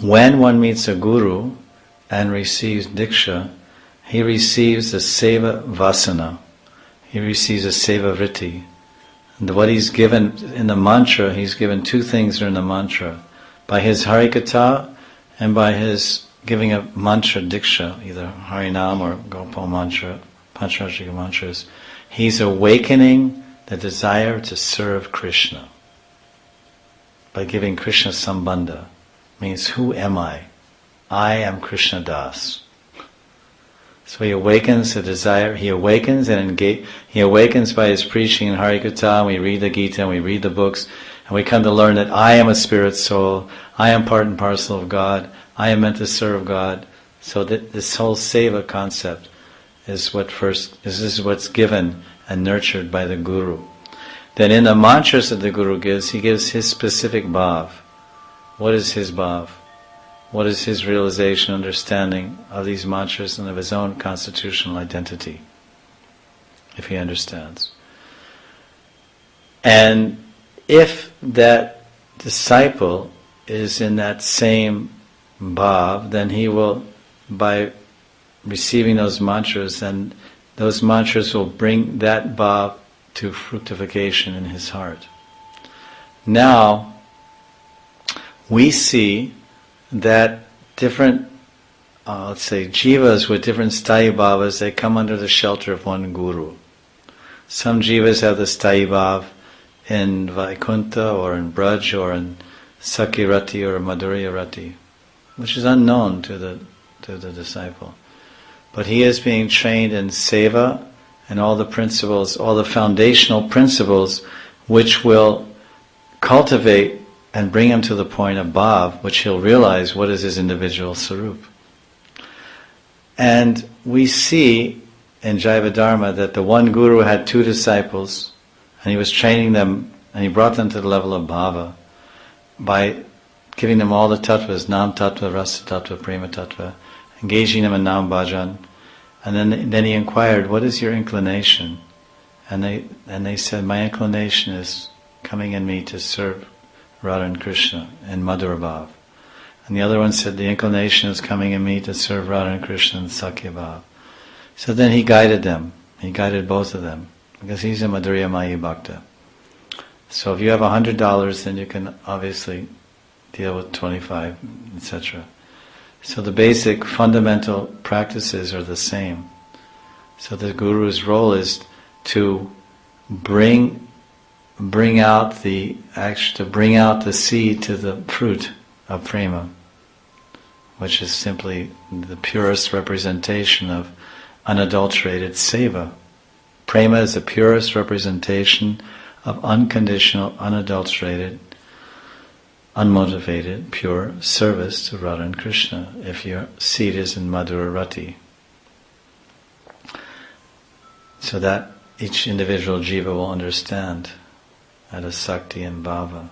when one meets a guru and receives diksha, he receives a seva vasana. He receives a seva vritti. And what he's given in the mantra, he's given two things in the mantra. By his harikatha and by his giving a mantra diksha, either harinam or gopal mantra, pancharashika mantras, he's awakening the desire to serve Krishna. By giving Krishna sambandha, means who am I? I am Krishna Das. So he awakens the desire, he awakens by his preaching in Harikatha, and we read the Gita, and we read the books, and we come to learn that I am a spirit soul, I am part and parcel of God, I am meant to serve God. So that this whole seva concept is what's given and nurtured by the Guru. Then in the mantras that the Guru gives, he gives his specific bhav. What is his bhav? What is his realization, understanding of these mantras and of his own constitutional identity, if he understands? And if that disciple is in that same bhav, then he will, by receiving those mantras, then those mantras will bring that bhav to fructification in his heart. Now, we see that different, let's say, jivas with different sthayi bhavas, they come under the shelter of one guru. Some jivas have the sthayi bhav in Vaikuntha or in Braj or in Sakirati or Madhurya Rati, which is unknown to the disciple. But he is being trained in seva and all the principles, all the foundational principles which will cultivate and bring him to the point of bhav, which he'll realize what is his individual sarup. And we see in Jaiva Dharma that the one guru had two disciples, and he was training them, and he brought them to the level of bhava by giving them all the tattvas, nam tattva, rasa tattva, prema tattva, engaging them in nam bhajan. And then he inquired, what is your inclination? And they said, my inclination is coming in me to serve Radha and Krishna in Madhura Bhav. And the other one said, the inclination is coming in me to serve Radha and Krishna in Sakya Bhav. So then he guided them. He guided both of them. Because he's a Madhurya Mayi Bhakta. So if you have $100, then you can obviously deal with 25, etc. So the basic fundamental practices are the same. So the Guru's role is to bring out the seed to the fruit of prema, which is simply the purest representation of unadulterated seva. Prema is the purest representation of unconditional, unadulterated, unmotivated, pure service to Radha and Krishna, if your seed is in Madhura Rati. So that each individual jiva will understand at a sakti and bhava.